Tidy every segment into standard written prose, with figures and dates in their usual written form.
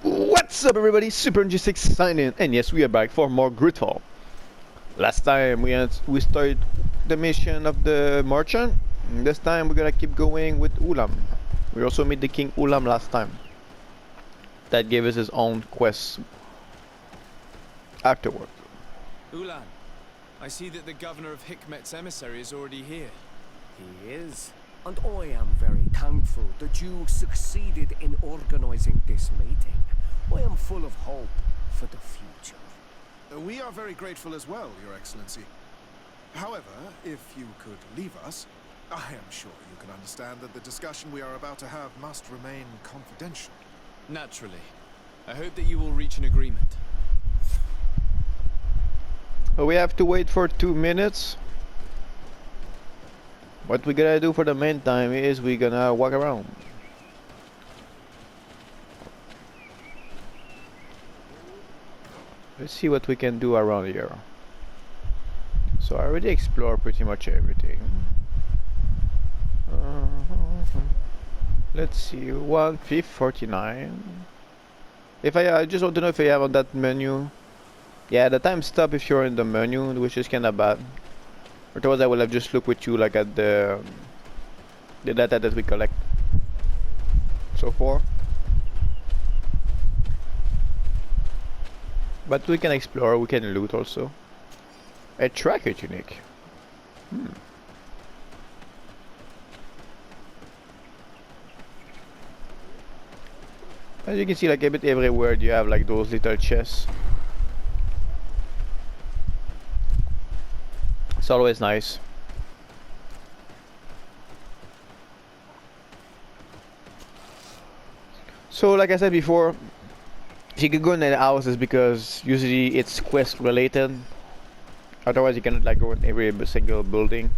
What's up everybody, Super G6 signing in, and yes, we are back for more GreedFall. Last time we started the mission of the merchant, and this time we're gonna keep going with Ulam. We also met the King Ulam last time. That gave us his own quest afterward. Ulan, I see that the governor of Hikmet's emissary is already here. He is, and I am very thankful that you succeeded in organizing this meeting. I am full of hope for the future. We are very grateful as well, Your Excellency. However, if you could leave us, I am sure you can understand that the discussion we are about to have must remain confidential. Naturally. I hope that you will reach an agreement. We have to wait for 2 minutes. What we gotta do for the meantime is we gonna walk around. Let's see what we can do around here. So I already explored pretty much everything. Let's see, 1:49. If I just want to know if I have on that menu. Yeah, the time stop if you're in the menu, which is kinda bad. Otherwise I will have just looked with you like at the data that we collect so far. But we can explore, we can loot also. A tracker tunic. As you can see, like a bit everywhere you have like those little chests. It's always nice. So like I said before, if you can go in the house is because usually it's quest related. Otherwise you cannot like go in every single building.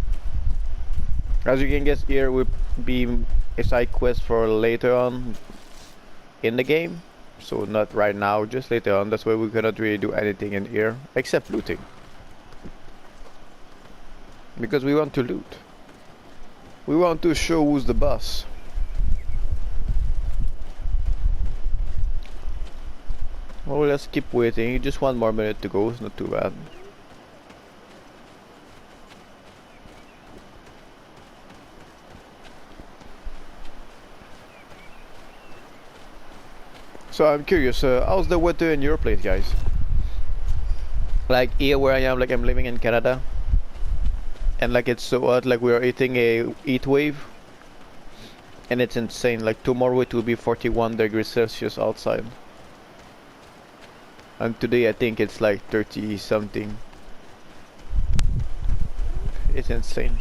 As you can guess, here will be a side quest for later on in the game. So not right now, just later on. That's why we cannot really do anything in here except looting. Because we want to loot. We want to show who's the boss. Well, let's keep waiting. Just 1 more minute to go. It's not too bad. So I'm curious, how's the weather in your place, guys? Like here where I am, like I'm living in Canada. And like it's so hot, like we're hitting a heat wave. And it's insane, like tomorrow it will be 41 degrees Celsius outside. And today I think it's like 30 something. It's insane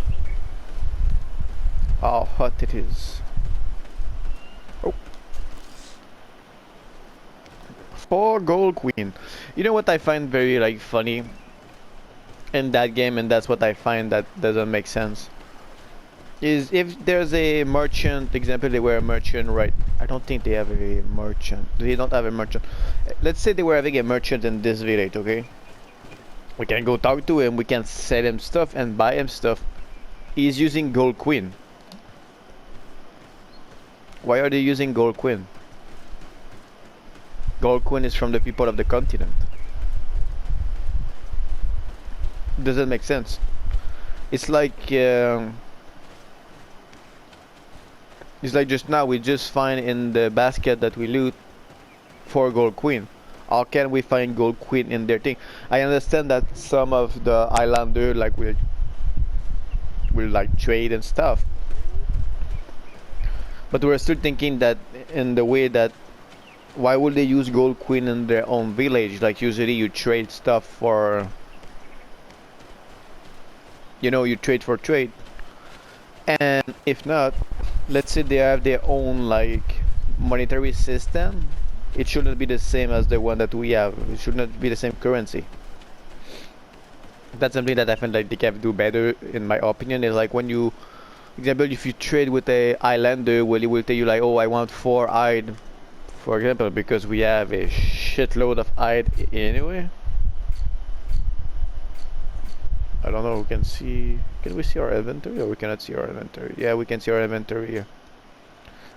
how hot it is. Oh. 4 gold queen. You know what I find very like funny in that game, and that's what I find that doesn't make sense, is if there's a merchant, example they were a merchant, right? I don't think they have a merchant. They don't have a merchant. Let's say they were having a merchant in this village, okay? We can go talk to him, we can sell him stuff and buy him stuff. He's using gold queen. Why are they using gold queen? Gold queen is from the people of the continent. Doesn't make sense. It's like just now we just find in the basket that we loot 4 gold queen. How can we find gold queen in their thing? I understand that some of the islander like will like trade and stuff, but we're still thinking that in the way that why would they use gold queen in their own village? Like usually you trade stuff for, you know, you trade for trade. And if not, let's say they have their own like monetary system, it shouldn't be the same as the one that we have. It should not be the same currency. That's something that I find like they can do better, in my opinion. Is like when you, example, if you trade with a islander, well, he will tell you like, oh, I want 4 hide, for example, because we have a shitload of hide anyway. I don't know, we can see, can we see our inventory, or we cannot see our inventory? Yeah, we can see our inventory here.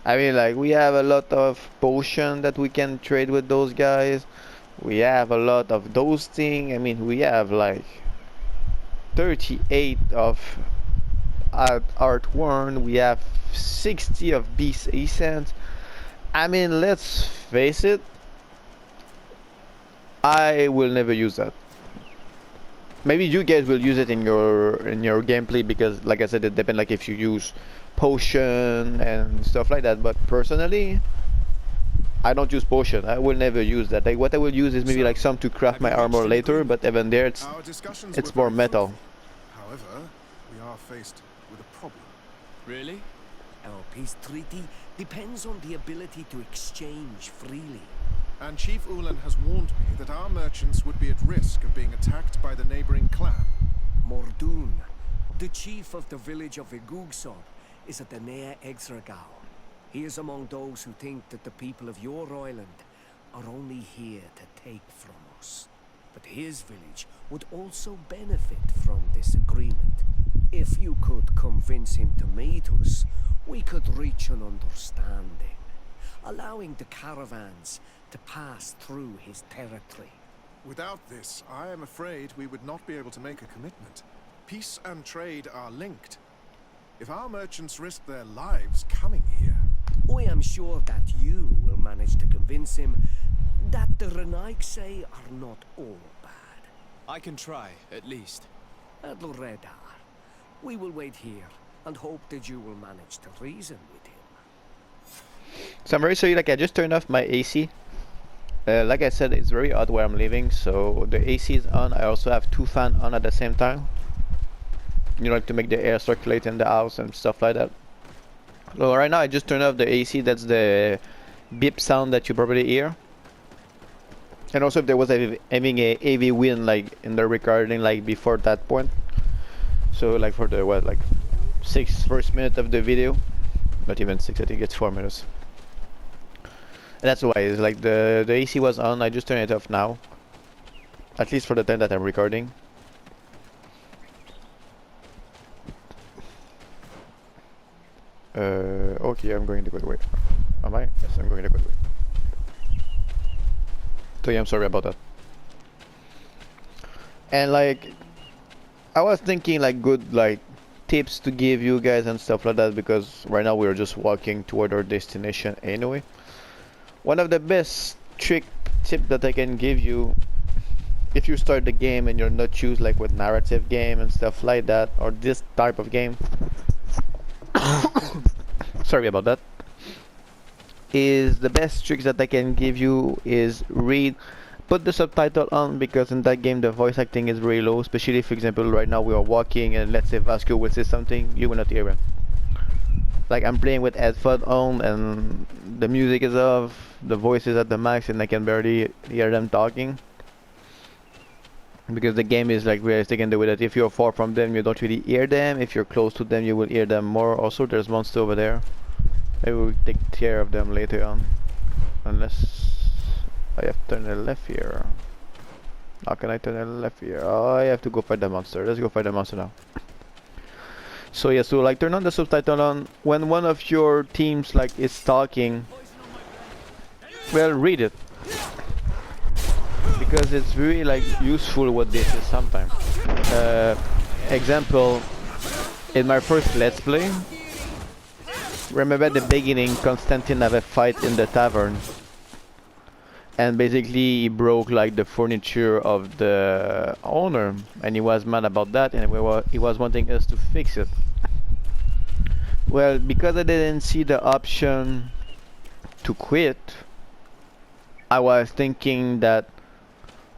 I mean, like, we have a lot of potion that we can trade with those guys. We have a lot of those things. I mean, we have like 38 of art worn. We have 60 of beast essence. I mean, let's face it, I will never use that. Maybe you guys will use it in your gameplay because, like I said, it depends. Like if you use potion and stuff like that. But personally, I don't use potion. I will never use that. Like what I will use is maybe So, like some to craft have my you reached armor an later. agreement? But even there, Our discussions it's were more very metal. fruitful. However, we are faced with a problem. Really? Our peace treaty depends on the ability to exchange freely. And Chief Ulan has warned me that our merchants would be at risk of being attacked by the neighboring clan. Mordoon, the chief of the village of Igugsod, is at the Nea Exragao. He is among those who think that the people of your island are only here to take from us. But his village would also benefit from this agreement. If you could convince him to meet us, we could reach an understanding, allowing the caravans to pass through his territory. Without this, I am afraid we would not be able to make a commitment. Peace and trade are linked. If our merchants risk their lives coming here... I am sure that you will manage to convince him that the Renaigse are not all bad. I can try, at least. Adloredar, we will wait here and hope that you will manage to reason with him. So I'm very sorry. Like I just turned off my AC. Like I said, it's very hot where I'm living, so the AC is on. I also have 2 fans on at the same time. You know, like to make the air circulate in the house and stuff like that. So right now I just turned off the AC. That's the beep sound that you probably hear. And also if there was having a heavy wind like in the recording like before that point. So like for the what, like 6 first minute of the video. Not even 6, I think it's 4 minutes. And that's why it's like the AC was on. I just turned it off now, at least for the time that I'm recording. Okay, I'm going the good way. Am I? Yes, I'm going the good way. So yeah, I'm sorry about that. And like, I was thinking like good like tips to give you guys and stuff like that because right now we're just walking toward our destination anyway. One of the best tip that I can give you if you start the game and you're not used like with narrative game and stuff like that or this type of game sorry about that, is the best tricks that I can give you is put the subtitle on because in that game the voice acting is very low, especially for example right now we are walking and let's say Vasco will say something, you will not hear him. Like I'm playing with headphones on and the music is off, the voice is at the max and I can barely hear them talking. Because the game is like realistic in the way that if you're far from them you don't really hear them, if you're close to them you will hear them more. Also there's monsters over there. I will take care of them later on. Unless I have to turn a left here. How can I turn a left here? Oh, I have to go fight the monster. Let's go fight the monster now. So yeah, so like turn on the subtitle on when one of your teams like is talking. Well, read it because it's really like useful what this is sometimes. Example, in my first let's play, remember at the beginning Constantine have a fight in the tavern and basically he broke like the furniture of the owner and he was mad about that and he was wanting us to fix it. Well, because I didn't see the option to quit, I was thinking that,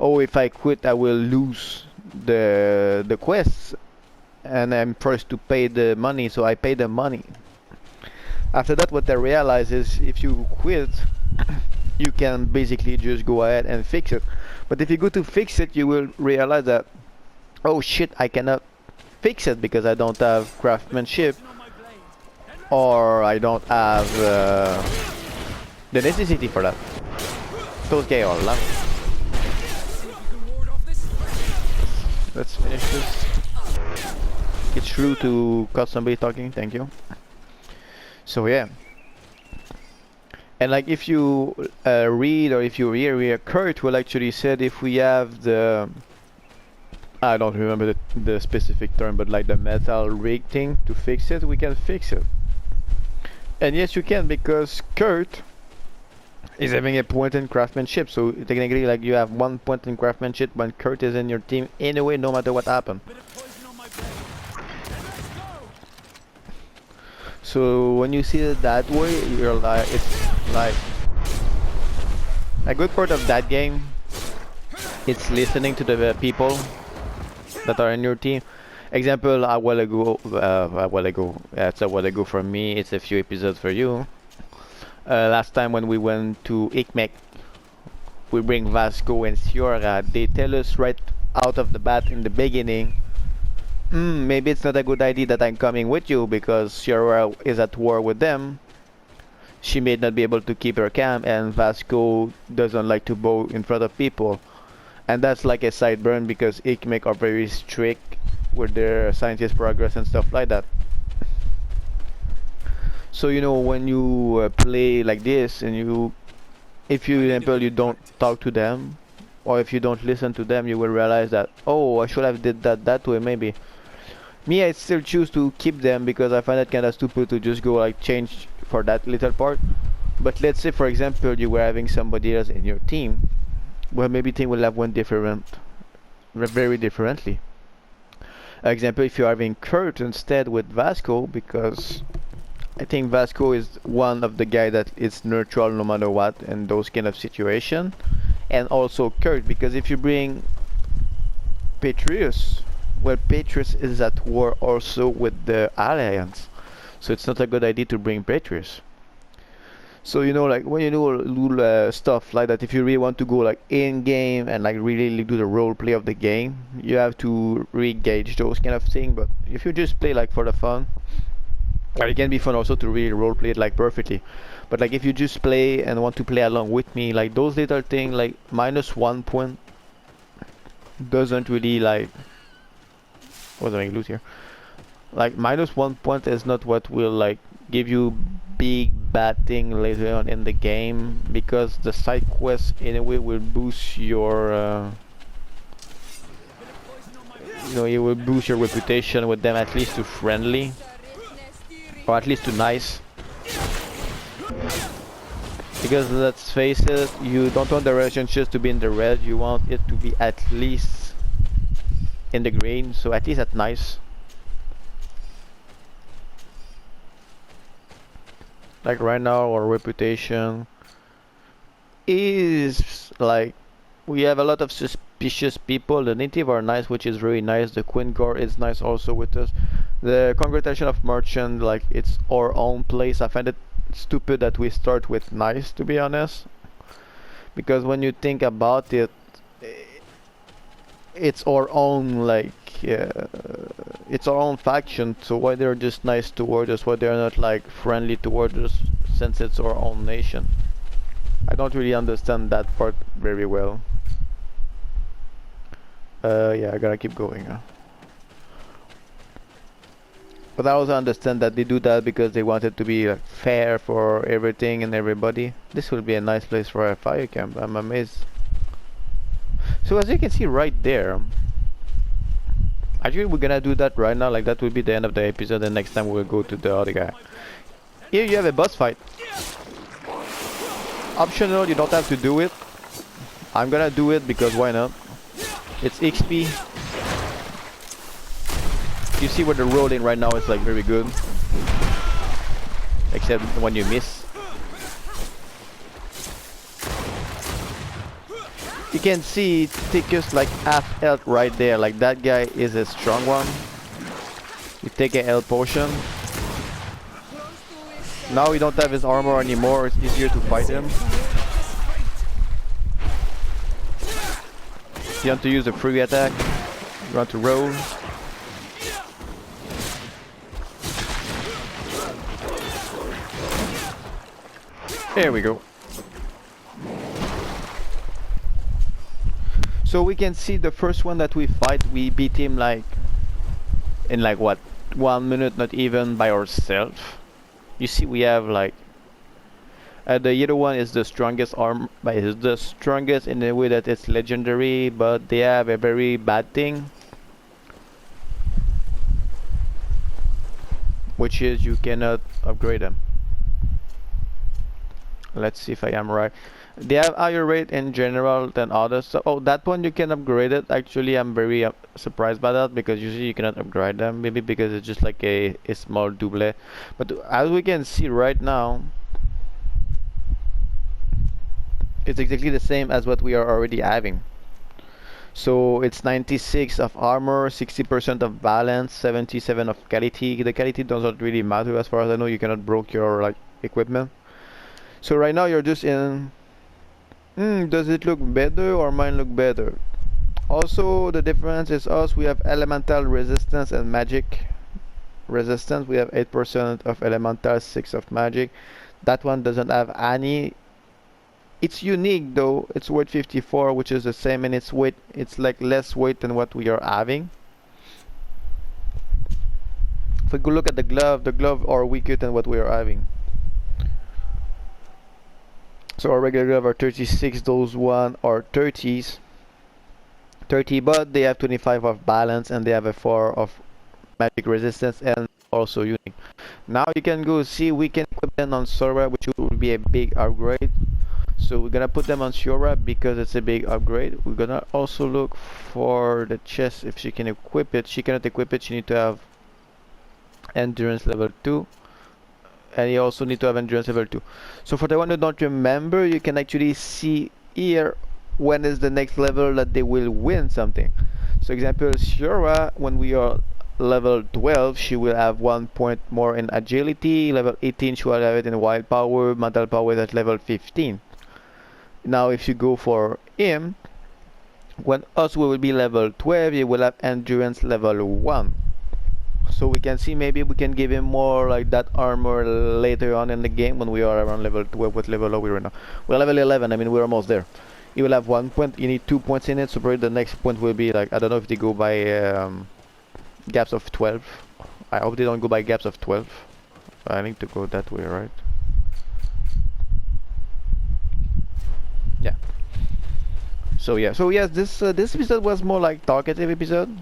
oh, if I quit I will lose the quests and I'm forced to pay the money, so I pay the money. After that what I realized is if you quit you can basically just go ahead and fix it. But if you go to fix it you will realize that, oh shit, I cannot fix it because I don't have craftsmanship or I don't have the necessity for that. Those guys are loud. Let's finish this. It's true to cut somebody talking, thank you. So yeah, And like if you read or if you read, Kurt will actually said if we have the I don't remember the specific term, but like the metal rig thing to fix it, we can fix it. And yes, you can because Kurt is having a point in craftsmanship. So technically, like you have 1 point in craftsmanship when Kurt is in your team anyway, no matter what happened. So when you see it that way, you're like, it's like a good part of that game. It's listening to the people that are in your team. Example, a while ago, it's a while ago for me, it's a few episodes for you. Last time when we went to Ikmek, we bring Vasco and Siora, they tell us right out of the bat in the beginning, maybe it's not a good idea that I'm coming with you because Siora is at war with them. She may not be able to keep her camp and Vasco doesn't like to bow in front of people. And that's like a sideburn because Ikmek are very strict with their scientist progress and stuff like that. So you know when you play like this and if you example you don't talk to them or if you don't listen to them, you will realize that, oh, I should have did that way maybe. Me, I still choose to keep them because I find it kind of stupid to just go like change for that little part. But let's say for example you were having somebody else in your team, well maybe thing will have went very differently. Example, if you're having Kurt instead with Vasco, because I think Vasco is one of the guy that is neutral no matter what in those kind of situation, and also Kurt because if you bring Petrus, well Petrus is at war also with the Alliance, so it's not a good idea to bring Petrus. So you know like when you do stuff like that, if you really want to go like in game and like really do the role play of the game, you have to re-gauge those kind of things. But if you just play like for the fun, well, it can be fun also to really role play it like perfectly. But like if you just play and want to play along with me, like those little things like -1 point doesn't really like what's I lose here? Like -1 point is not what will like give you big bad thing later on in the game because the side quest anyway will boost your you know, it will boost your reputation with them at least to friendly or at least to nice, because let's face it, you don't want the relationships to be in the red, you want it to be at least in the green, so at least at nice. Like right now our reputation is like we have a lot of suspicious people. The native are nice, which is really nice. The Queen Gore is nice also with us. The congregation of merchant, like it's our own place. I find it stupid that we start with nice, to be honest, because when you think about it, it's our own like it's our own faction, so why they're just nice towards us, why they're not like friendly towards us since it's our own nation. I don't really understand that part very well. Yeah, I gotta keep going. But I also understand that they do that because they want it to be like, fair for everything and everybody. This will be a nice place for a fire camp, I'm amazed. So as you can see right there, actually we're gonna do that right now, like that will be the end of the episode, and next time we'll go to the other guy. Here you have a boss fight. Optional, you don't have to do it. I'm gonna do it because why not? It's XP. You see where the rolling right now is like very good. Except when you miss. You can see it takes us like half health right there. Like that guy is a strong one. You take a health potion. Now we don't have his armor anymore. It's easier to fight him. You want to use a free attack. You want to roll. There we go. So we can see the first one that we fight, we beat him like in like what, 1 minute, not even by ourselves. You see we have like The yellow one is the strongest arm, but it's the strongest in the way that it's legendary, but they have a very bad thing, which is you cannot upgrade them. Let's see if I am right. They have higher rate in general than others. So, oh, that one you can upgrade it. Actually, I'm very surprised by that because usually you cannot upgrade them. Maybe because it's just like a small double. But as we can see right now, it's exactly the same as what we are already having. So it's 96 of armor, 60% of balance, 77 of quality. The quality doesn't really matter as far as I know. You cannot broke your like equipment. So right now you're just in. Does it look better or mine look better? Also, the difference is us. We have elemental resistance and magic resistance. We have 8% of elemental, 6 of magic. That one doesn't have any. It's unique though. It's weight 54, which is the same in its weight. It's like less weight than what we are having. If we go look at the glove are weaker than what we are having. So our regular glove are 36, those one are 30s. 30, but they have 25 of balance and they have a 4 of magic resistance and also unique. Now you can go see we can equip them on Sora, which will be a big upgrade. So we're gonna put them on Sora because it's a big upgrade. We're gonna also look for the chest if she can equip it. She cannot equip it, she need to have endurance level 2. And you also need to have endurance level 2. So for the one who don't remember, you can actually see here when is the next level that they will win something. So example, Shura, when we are level 12, she will have 1 point more in agility. Level 18, she will have it in wild power. Mental power is at level 15. Now if you go for him, when us will be level 12, he will have endurance level 1. So we can see maybe we can give him more like that armor later on in the game when we are around level 12. What level are we right now? We're level 11, I mean we're almost there. You will have 1 point, you need 2 points in it, so probably the next point will be like, I don't know if they go by gaps of 12. I hope they don't go by gaps of 12. I need to go that way, right? Yeah. So yeah, so yes, this episode was more like talkative episode.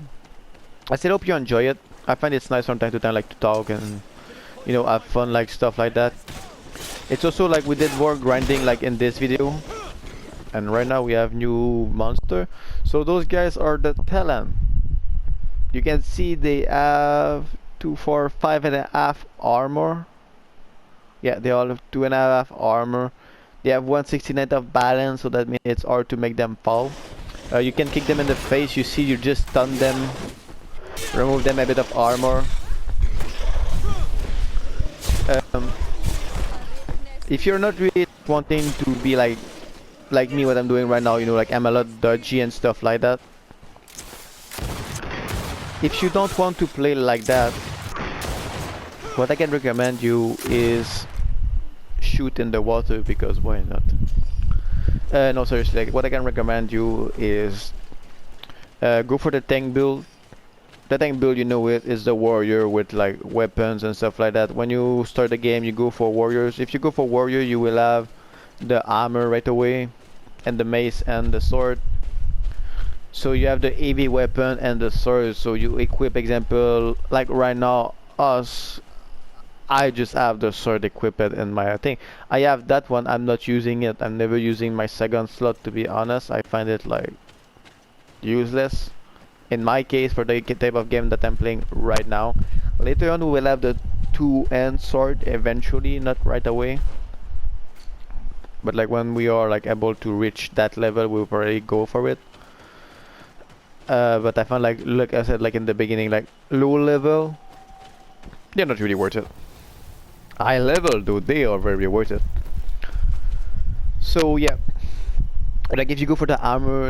I still hope you enjoy it. I find it's nice from time to time like to talk and you know have fun like stuff like that. It's also like we did more grinding like in this video. And right now we have new monster. So those guys are the Talon. You can see they have 2, 4, 5.5 armor. Yeah, they all have 2.5 armor. They have 169 of balance, so that means it's hard to make them fall. You can kick them in the face. You see, you just stun them, remove them a bit of armor. If you're not really wanting to be like me, what I'm doing right now, you know, like I'm a lot dodgy and stuff like that. If you don't want to play like that, what I can recommend you is shoot in the water, because why not? No, seriously, like, what I can recommend you is go for the tank build. The tank build, you know, it is the warrior with like weapons and stuff like that. When you start the game, you go for warriors. If you go for warrior, you will have the armor right away, and the mace and the sword. So you have the heavy weapon and the sword. So you equip, example, like right now, us. I just have the sword equipped in my thing. I have that one. I'm not using it. I'm never using my second slot, to be honest. I find it like useless. In my case, for the type of game that I'm playing right now. Later on, we will have the two-hand sword eventually, not right away. But like when we are like able to reach that level, we'll probably go for it. But I found like I said, like in the beginning, like low level, they're not really worth it. High level though, they are very worth it. So yeah, like if you go for the armor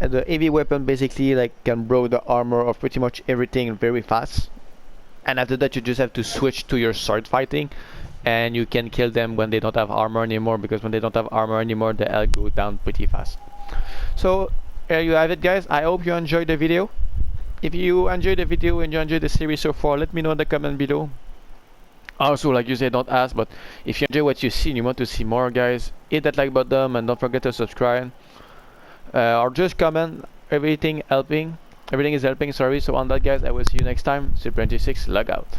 and the heavy weapon basically like can break the armor of pretty much everything very fast. And after that you just have to switch to your sword fighting, and you can kill them when they don't have armor anymore, because when they don't have armor anymore, the health go down pretty fast. So there you have it, guys. I hope you enjoyed the video. If you enjoyed the video and you enjoyed the series so far, let me know in the comment below. Also, like you say, don't ask, but if you enjoy what you see and you want to see more, guys, hit that like button and don't forget to subscribe. Or just comment. Everything helping. Everything is helping, sorry. So on that, guys, I will see you next time. Super 96, log out.